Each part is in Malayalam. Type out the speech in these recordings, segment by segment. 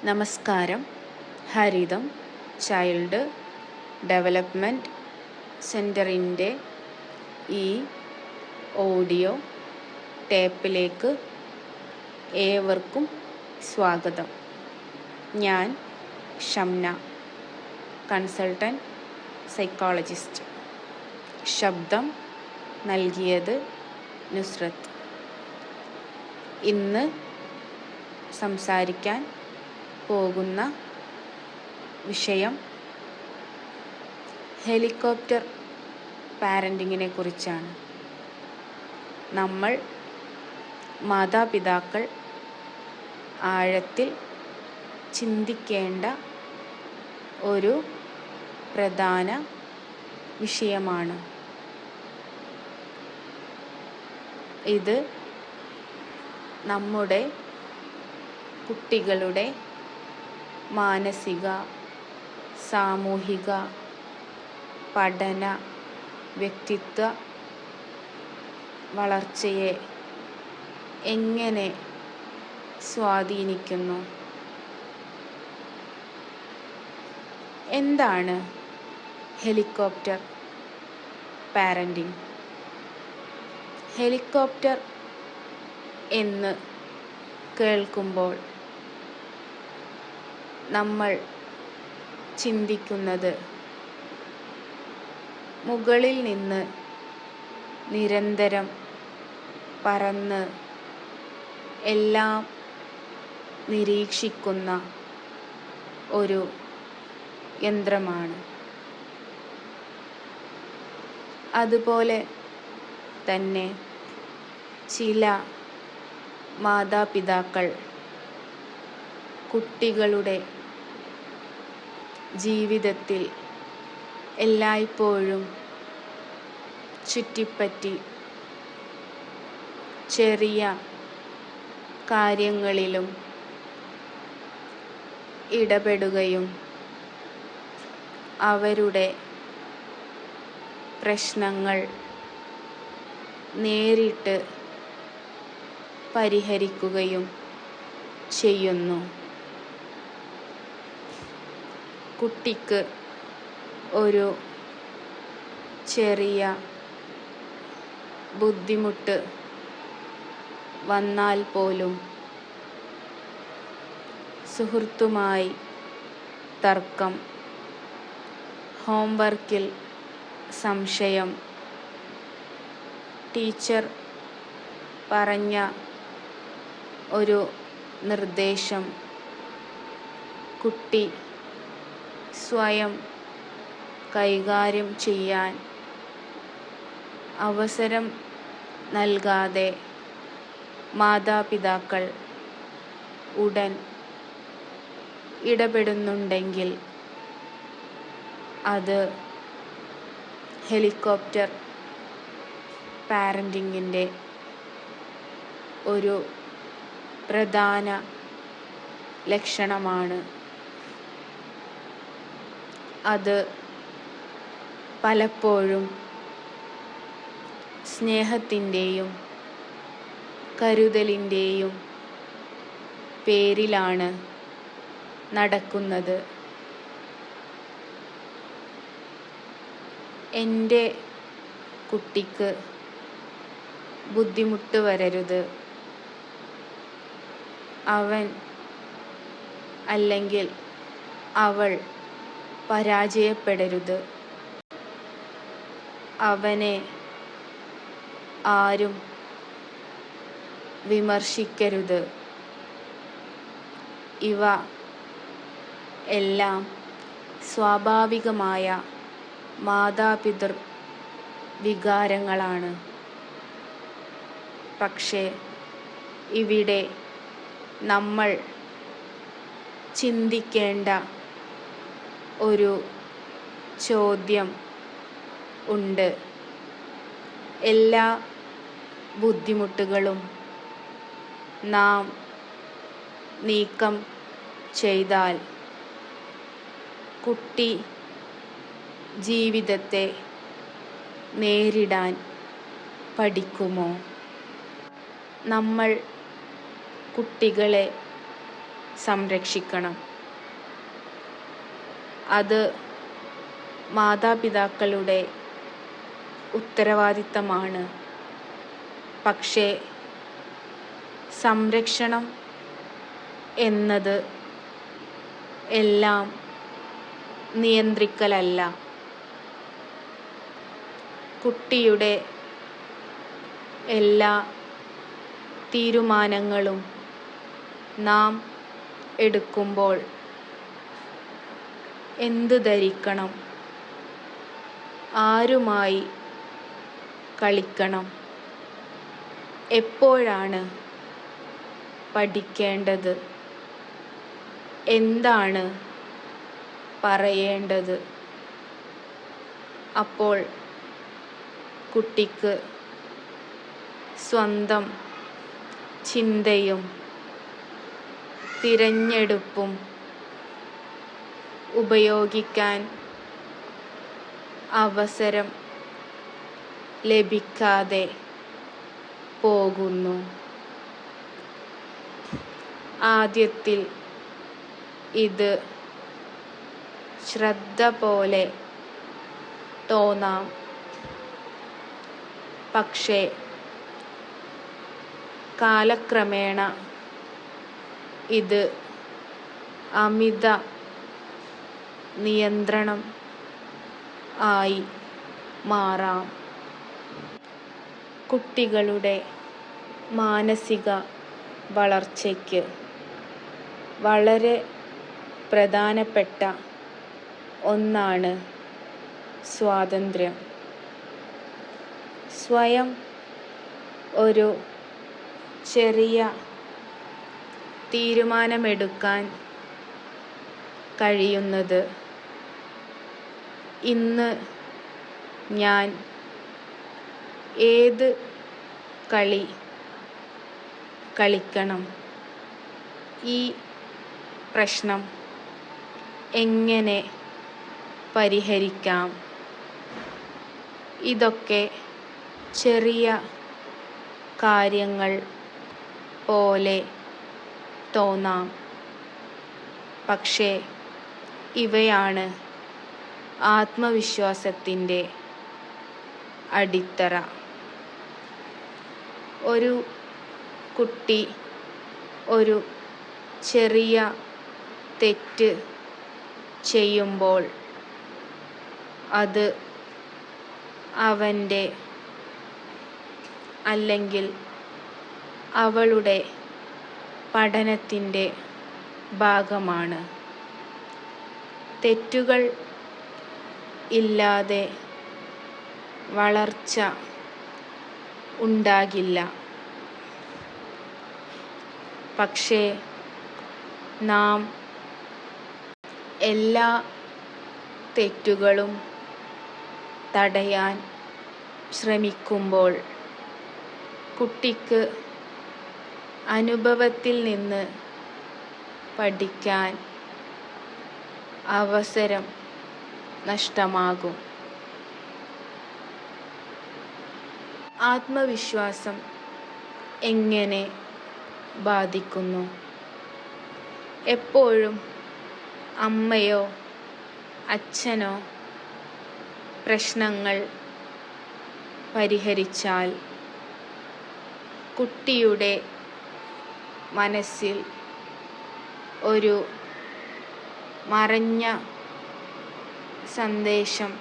നമസ്കാരം. ഹരിതം ചൈൽഡ് ഡെവലപ്മെൻറ്റ് സെൻറ്ററിൻ്റെ ഈ ഓഡിയോ ടേപ്പിലേക്ക് ഏവർക്കും സ്വാഗതം. ഞാൻ ഷംന, കൺസൾട്ടൻറ്റ് സൈക്കോളജിസ്റ്റ്. ശബ്ദം നൽകിയത് നുസ്രത്ത്. ഇന്ന് സംസാരിക്കാൻ പോകുന്ന വിഷയം ഹെലികോപ്റ്റർ പാരൻറ്റിങ്ങിനെ കുറിച്ചാണ്. നമ്മൾ മാതാപിതാക്കൾ ആഴത്തിൽ ചിന്തിക്കേണ്ട ഒരു പ്രധാന വിഷയമാണ്. ഇത് നമ്മുടെ കുട്ടികളുടെ മാനസിക, സാമൂഹിക, പഠന, വ്യക്തിത്വ വളർച്ചയെ എങ്ങനെ സ്വാധീനിക്കുന്നു? എന്താണ് ഹെലികോപ്റ്റർ പാരൻറ്റിങ്? ഹെലികോപ്റ്റർ എന്ന് കേൾക്കുമ്പോൾ നമ്മൾ ചിന്തിക്കുന്നത് മുകളിൽ നിന്ന് നിരന്തരം പറന്ന് എല്ലാം നിരീക്ഷിക്കുന്ന ഒരു യന്ത്രമാണ്. അതുപോലെ തന്നെ ചില മാതാപിതാക്കൾ കുട്ടികളുടെ ജീവിതത്തിൽ എല്ലായ്പ്പോഴും ചുറ്റിപ്പറ്റി ചെറിയ കാര്യങ്ങളിലും ഇടപെടുകയും അവരുടെ പ്രശ്നങ്ങൾ നേരിട്ട് പരിഹരിക്കുകയും ചെയ്യുന്നു. കുട്ടിക്ക് ഒരു ചെറിയ ബുദ്ധിമുട്ട് വന്നാൽ പോലും സുഹൃത്തുമായി തർക്കം, ഹോംവർക്കിൽ സംശയം, ടീച്ചർ പറഞ്ഞ ഒരു നിർദ്ദേശം കുട്ടി സ്വയം കൈകാര്യം ചെയ്യാൻ അവസരം നൽകാതെ മാതാപിതാക്കൾ ഉടൻ ഇടപെടുന്നുണ്ടെങ്കിൽ അത് ഹെലികോപ്റ്റർ പാരൻറ്റിങ്ങിൻ്റെ ഒരു പ്രധാന ലക്ഷണമാണ്. അത് പലപ്പോഴും സ്നേഹത്തിൻ്റെയും കരുതലിൻ്റെയും പേരിലാണ് നടക്കുന്നത്. എൻ്റെ കുട്ടിക്ക് ബുദ്ധിമുട്ട് വരരുത്, അവൻ അല്ലെങ്കിൽ അവൾ പരാജയപ്പെടരുത്, അവനെ ആരും വിമർശിക്കരുത്, ഇവ എല്ലാം സ്വാഭാവികമായ മാതാപിതൃ വികാരങ്ങളാണ്. പക്ഷേ ഇവിടെ നമ്മൾ ചിന്തിക്കേണ്ട ഒരു ചോദ്യം ഉണ്ട്. എല്ലാ ബുദ്ധിമുട്ടുകളും നാം നീക്കം ചെയ്താൽ കുട്ടി ജീവിതത്തെ നേരിടാൻ പഠിക്കുമോ? നമ്മൾ കുട്ടികളെ സംരക്ഷിക്കണം. അത് മാതാപിതാക്കളുടെ ഉത്തരവാദിത്തമാണ്. പക്ഷേ സംരക്ഷണം എന്നത് എല്ലാം നിയന്ത്രിക്കലല്ല. കുട്ടിയുടെ എല്ലാ തീരുമാനങ്ങളും നാം എടുക്കുമ്പോൾ എന്ത് ധരിക്കണം, ആരുമായി കളിക്കണം, എപ്പോഴാണ് പഠിക്കേണ്ടത്, എന്താണ് പറയേണ്ടത്, അപ്പോൾ കുട്ടിക്ക് സ്വന്തം ചിന്തയും തിരഞ്ഞെടുപ്പും ഉപയോഗിക്കാൻ അവസരം ലഭിക്കാതെ പോകുന്നു. ആദ്യത്തിൽ ഇത് ശ്രദ്ധ പോലെ തോന്നാം. പക്ഷേ കാലക്രമേണ ഇത് അമിത നിയന്ത്രണം ആയി മാറാം. കുട്ടികളുടെ മാനസിക വളർച്ചയ്ക്ക് വളരെ പ്രധാനപ്പെട്ട ഒന്നാണ് സ്വാതന്ത്ര്യം. സ്വയം ഒരു ചെറിയ തീരുമാനമെടുക്കാൻ കഴിയുന്നത് ഇന്ന് ഞാൻ ഏത് കളി കളിക്കണം, ഈ പ്രശ്നം എങ്ങനെ പരിഹരിക്കാം, ഇതൊക്കെ ചെറിയ കാര്യങ്ങൾ പോലെ തോന്നാം. പക്ഷേ ഇവയാണ് ആത്മവിശ്വാസത്തിൻ്റെ അടിത്തറ. ഒരു കുട്ടി ഒരു ചെറിയ തെറ്റ് ചെയ്യുമ്പോൾ അത് അവൻ്റെ അല്ലെങ്കിൽ അവളുടെ പഠനത്തിൻ്റെ ഭാഗമാണ്. തെറ്റുകൾ ഇല്ലാതെ വളർച്ച ഉണ്ടാകില്ല. പക്ഷേ നാം എല്ലാ തെറ്റുകളും തടയാൻ ശ്രമിക്കുമ്പോൾ കുട്ടിക്ക് അനുഭവത്തിൽ നിന്ന് പഠിക്കാൻ അവസരം നഷ്ടമാകും. ആത്മവിശ്വാസം എങ്ങനെ ബാധിക്കുന്നു? എപ്പോഴും അമ്മയോ അച്ഛനോ പ്രശ്നങ്ങൾ പരിഹരിച്ചാൽ കുട്ടിയുടെ മനസ്സിൽ ഒരു മറഞ്ഞ സന്ദേശം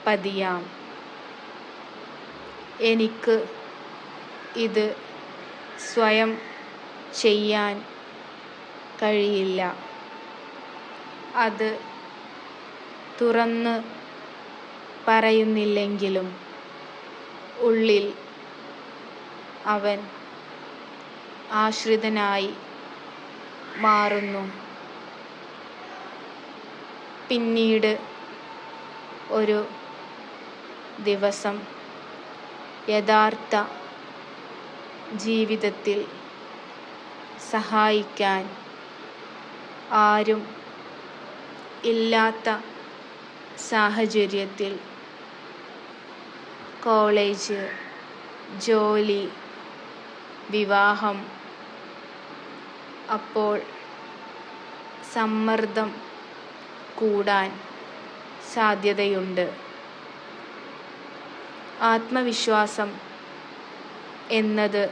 പതിയാം. എനിക്ക് ഇത് സ്വയം ചെയ്യാൻ കഴിയില്ല. അത് തുറന്ന് പറയുന്നില്ലെങ്കിലും ഉള്ളിൽ അവൻ ആശ്രിതനായി മാറുന്നു. പിന്നീട് ഒരു ദിവസം യഥാർത്ഥ ജീവിതത്തിൽ സഹായിക്കാൻ ആരും ഇല്ലാത്ത സാഹചര്യത്തിൽ കോളേജ്, ജോലി, വിവാഹം, അപ്പോൾ സമ്മർദ്ദം കൂടാൻ സാധ്യതയുണ്ട്. ആത്മവിശ്വാസം എന്നത്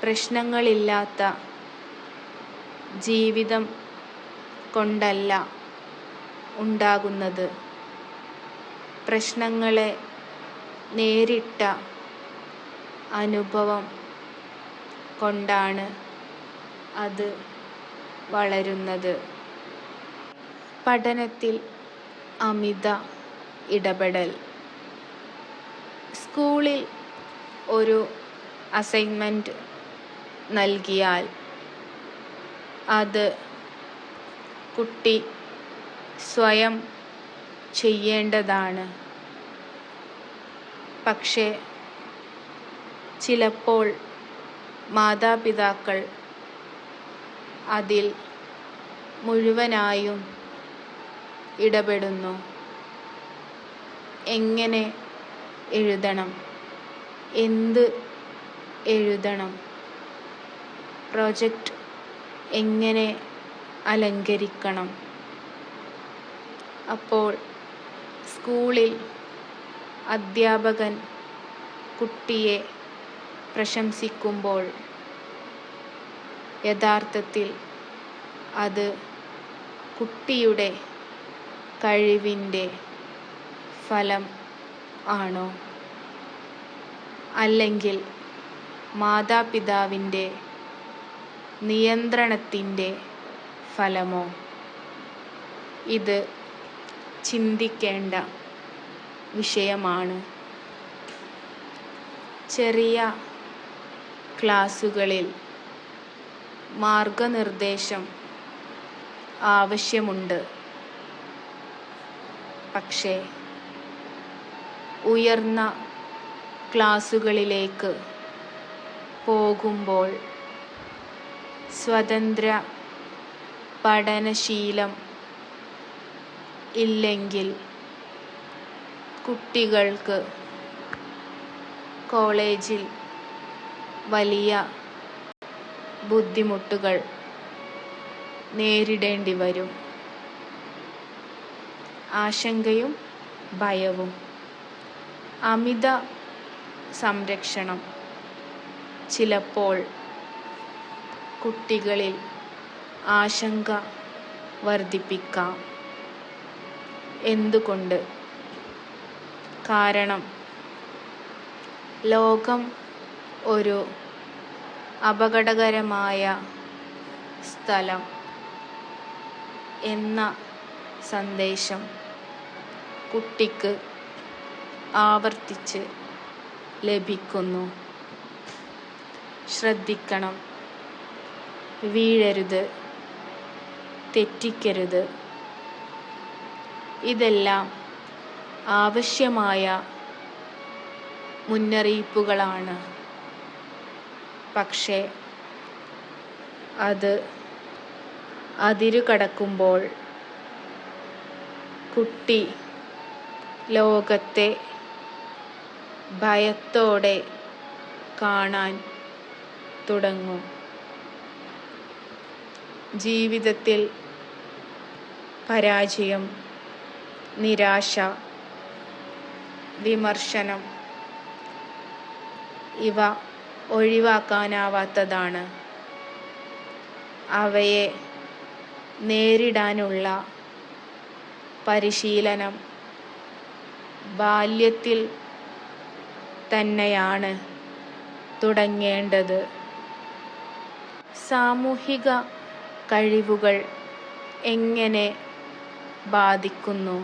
പ്രശ്നങ്ങളില്ലാത്ത ജീവിതം കൊണ്ടല്ല ഉണ്ടാകുന്നത്. പ്രശ്നങ്ങളെ നേരിട്ട അനുഭവം കൊണ്ടാണ് അത് വളരുന്നത്. പഠനത്തിൽ അമിത ഇടപെടൽ. സ്കൂളിൽ ഒരു അസൈൻമെൻറ്റ് നൽകിയാൽ അത് കുട്ടി സ്വയം ചെയ്യേണ്ടതാണ്. പക്ഷേ ചിലപ്പോൾ മാതാപിതാക്കൾ അതിൽ മുഴുവനായും ഇടപെടുന്നു. എങ്ങനെ എഴുതണം, എന്ത് എഴുതണം, പ്രൊജക്റ്റ് എങ്ങനെ അലങ്കരിക്കണം. അപ്പോൾ സ്കൂളിൽ അധ്യാപകൻ കുട്ടിയെ പ്രശംസിക്കുമ്പോൾ യഥാർത്ഥത്തിൽ അത് കുട്ടിയുടെ കഴിവിൻ്റെ ഫലം ആണോ, അല്ലെങ്കിൽ മാതാപിതാവിൻ്റെ നിയന്ത്രണത്തിൻ്റെ ഫലമോ? ഇത് ചിന്തിക്കേണ്ട വിഷയമാണ്. ചെറിയ ക്ലാസുകളിൽ മാർഗനിർദ്ദേശം ആവശ്യമുണ്ട്. പക്ഷേ ഉയർന്ന ക്ലാസുകളിലേക്ക് പോകുമ്പോൾ സ്വതന്ത്ര പഠനശീലം ഇല്ലെങ്കിൽ കുട്ടികൾക്ക് കോളേജിൽ വലിയ ബുദ്ധിമുട്ടുകൾ നേരിടേണ്ടി വരും. ആശങ്കയും ഭയവും. അമിത സംരക്ഷണം ചിലപ്പോൾ കുട്ടികളിൽ ആശങ്ക വർദ്ധിപ്പിക്കാം. എന്തുകൊണ്ട്? കാരണം ലോകം ഒരു അപകടകരമായ സ്ഥലം എന്ന സന്ദേശം കുട്ടിക്ക് ആവർത്തിച്ച് ലഭിക്കുന്നു. ശ്രദ്ധിക്കണം, വീഴരുത്, തെറ്റിക്കരുത്. ഇതെല്ലാം ആവശ്യമായ മുന്നറിയിപ്പുകളാണ്. പക്ഷേ അത് അതിരുകടക്കുമ്പോൾ കുട്ടി ലോകത്തെ ഭയത്തോടെ കാണാൻ തുടങ്ങും. ജീവിതത്തിൽ പരാജയം, നിരാശ, വിമർശനം ഇവ ഒഴിവാക്കാനാവാത്തതാണ്. അവയെ നേരിടാനുള്ള പരിശീലനം ബാല്യത്തിൽ തന്നെയാണ് തുടങ്ങേണ്ടത്. സാമൂഹിക കഴിവുകൾ എങ്ങനെ ബാധിക്കുന്നു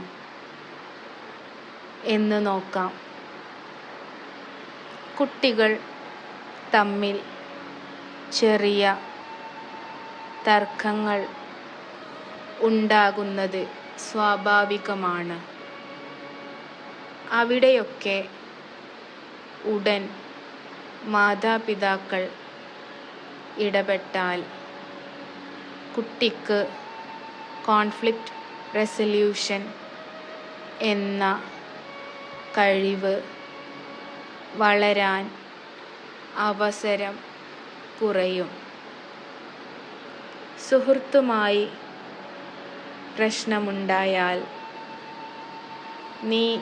എന്ന് നോക്കാം. കുട്ടികൾ തമ്മിൽ ചെറിയ തർക്കങ്ങൾ ഉണ്ടാകുന്നത് സ്വാഭാവികമാണ്. അവിടെയൊക്കെ ഉടൻ മാതാപിതാക്കൾ ഇടപെട്ടാൽ കുട്ടിക്ക് കോൺഫ്ലിക്റ്റ് റെസല്യൂഷൻ എന്ന കഴിവ് വളരാൻ അവസരം കുറയും. സുഹൃത്തുമായി പ്രശ്നമുണ്ടായാൽ നീ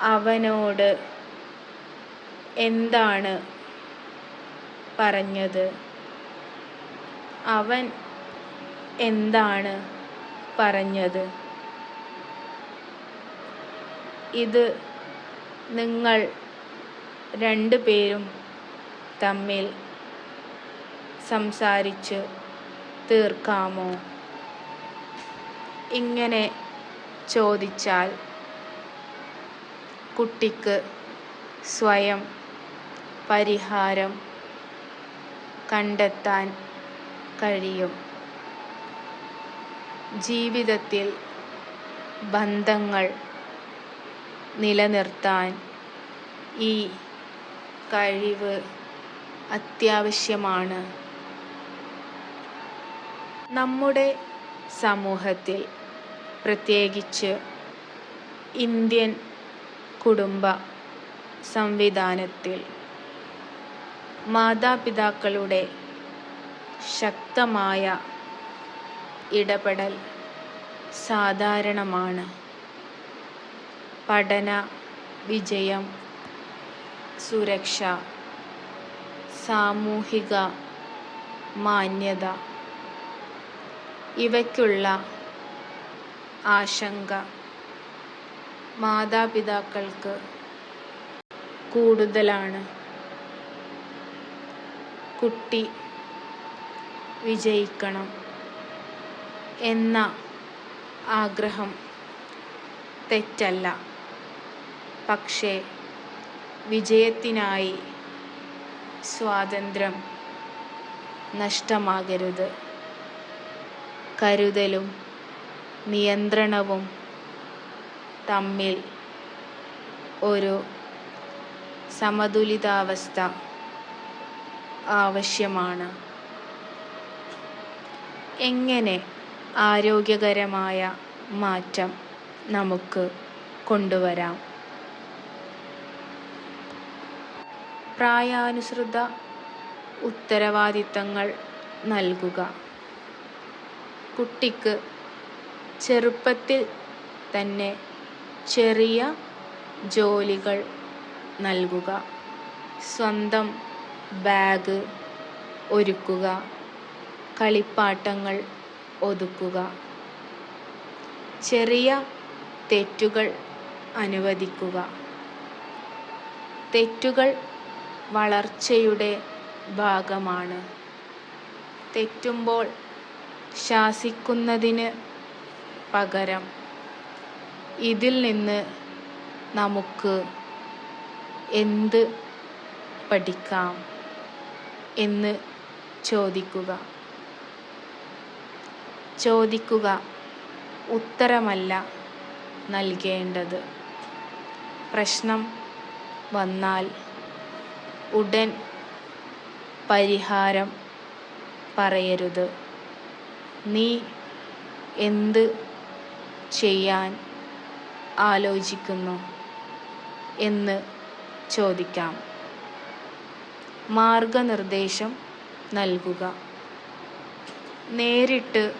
അവനോട് എന്താണ് പറഞ്ഞത്? അവൻ എന്താണ് പറഞ്ഞത്? ഇത് നിങ്ങൾ രണ്ടുപേരും തമ്മിൽ സംസാരിച്ച് തീർക്കാമോ? ഇങ്ങനെ ചോദിച്ചാൽ കുട്ടിക്ക് സ്വയം പരിഹാരം കണ്ടെത്താൻ കഴിയും. ജീവിതത്തിൽ ബന്ധങ്ങൾ നിലനിർത്താൻ ഈ കഴിവ് അത്യാവശ്യമാണ്. നമ്മുടെ സമൂഹത്തിൽ, പ്രത്യേകിച്ച് ഇന്ത്യൻ കുടുംബ സംവിധാനത്തിൽ, മാതാപിതാക്കളുടെ ശക്തമായ ഇടപെടൽ സാധാരണമാണ്. പഠന വിജയം, സുരക്ഷ, സാമൂഹിക മാന്യത ഇവയ്ക്കുള്ള ആശങ്ക മാതാപിതാക്കൾക്ക് കൂടുതലാണ്. കുട്ടി വിജയിക്കണം എന്ന ആഗ്രഹം തെറ്റല്ല. പക്ഷേ വിജയത്തിനായി സ്വാതന്ത്ര്യം നഷ്ടമാകരുത്. കരുതലും നിയന്ത്രണവും തമ്മിൽ ഒരു സമതുലിതാവസ്ഥ ആവശ്യമാണ്. എങ്ങനെ ആരോഗ്യകരമായ മാറ്റം നമുക്ക് കൊണ്ടുവരാം? പ്രായാനുസൃത ഉത്തരവാദിത്തങ്ങൾ നൽകുക. കുട്ടിക്ക് ചെറുപ്പത്തിൽ തന്നെ ചെറിയ ജോലികൾ നൽകുക. സ്വന്തം ബാഗ് ഒരുക്കുക, കളിപ്പാട്ടങ്ങൾ ഒതുക്കുക. ചെറിയ തെറ്റുകൾ അനുവദിക്കുക. തെറ്റുകൾ വളർച്ചയുടെ ഭാഗമാണ്. തെറ്റുമ്പോൾ ശാസിക്കുന്നതിന് പകരം ഇതിൽ നിന്ന് നമുക്ക് എന്ത് പഠിക്കാം എന്ന് ചോദിക്കുക. ഉത്തരമല്ല നൽകേണ്ടത്. പ്രശ്നം വന്നാൽ ഉടൻ പരിഹാരം പറയരുത്. നീ എന്ത് ചെയ്യാൻ ആലോചിക്കുന്നു എന്ന് ചോദിക്കാം. മാർഗനിർദ്ദേശം നൽകുക. നേരിട്ട്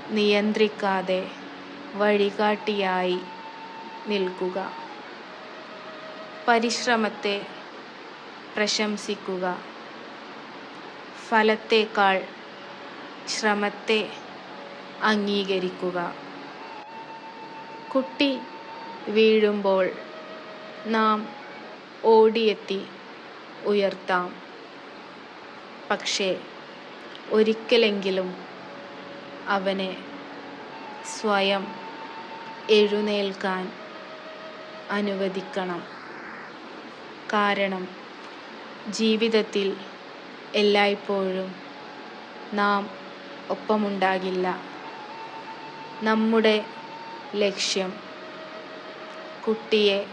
നിയന്ത്രിക്കാതെ വഴികാട്ടിയായി നിൽക്കുക. പരിശ്രമത്തെ പ്രശംസിക്കുക. ഫലത്തേക്കാൾ ശ്രമത്തെ അംഗീകരിക്കുക. കുട്ടി വീഴുമ്പോൾ നാം ഓടിയെത്തി ഉയർത്താം. പക്ഷേ ഒരിക്കലെങ്കിലും അവനെ സ്വയം എഴുന്നേൽക്കാൻ അനുവദിക്കണം. കാരണം ജീവിതത്തിൽ എല്ലായ്പ്പോഴും നാം ഒപ്പമുണ്ടാകില്ല. നമ്മുടെ ലക്ഷ്യം കുട്ടിയെ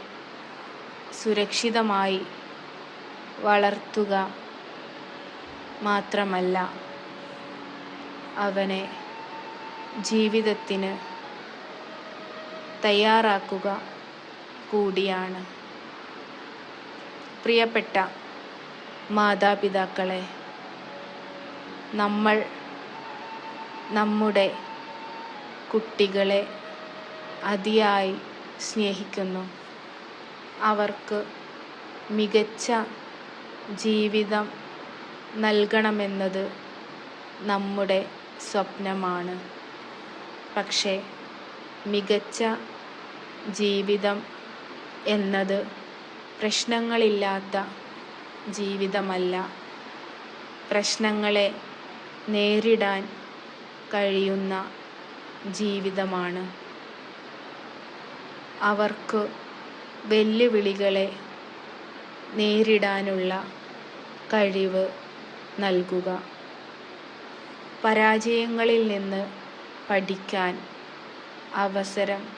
സുരക്ഷിതമായി വളർത്തുക മാത്രമല്ല, അവനെ ജീവിതത്തിന് തയ്യാറാക്കുക കൂടിയാണ്. പ്രിയപ്പെട്ട മാതാപിതാക്കളെ, നമ്മൾ നമ്മുടെ കുട്ടികളെ അതിയായി സ്നേഹിക്കുന്നു. അവർക്ക് മികച്ച ജീവിതം നൽകണമെന്നത് നമ്മുടെ സ്വപ്നമാണ്. പക്ഷേ മികച്ച ജീവിതം എന്നത് പ്രശ്നങ്ങളില്ലാത്ത ജീവിതമല്ല, പ്രശ്നങ്ങളെ നേരിടാൻ കഴിയുന്ന ജീവിതമാണ്. അവർക്ക് വെല്ലുവിളികളെ നേരിടാനുള്ള കഴിവ് നൽകുക. പരാജയങ്ങളിൽ നിന്ന് പഠിക്കാൻ അവസരം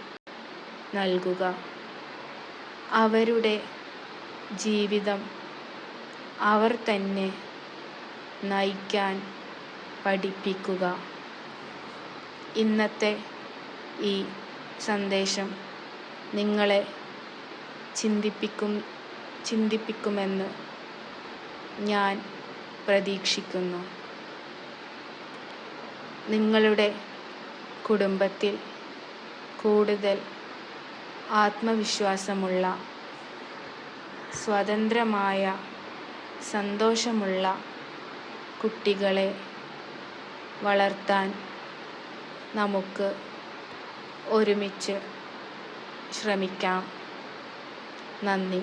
നൽകുക. അവരുടെ ജീവിതം അവർ തന്നെ നയിക്കാൻ പഠിപ്പിക്കുക. ഇന്നത്തെ ഈ സന്ദേശം നിങ്ങളെ ചിന്തിപ്പിക്കുമെന്ന് ഞാൻ പ്രതീക്ഷിക്കുന്നു. നിങ്ങളുടെ കുടുംബത്തിൽ കൂടുതൽ ആത്മവിശ്വാസമുള്ള, സ്വതന്ത്രമായ, സന്തോഷമുള്ള കുട്ടികളെ വളർത്താൻ നമുക്ക് ഒരുമിച്ച് ശ്രമിക്കാം. നന്ദി.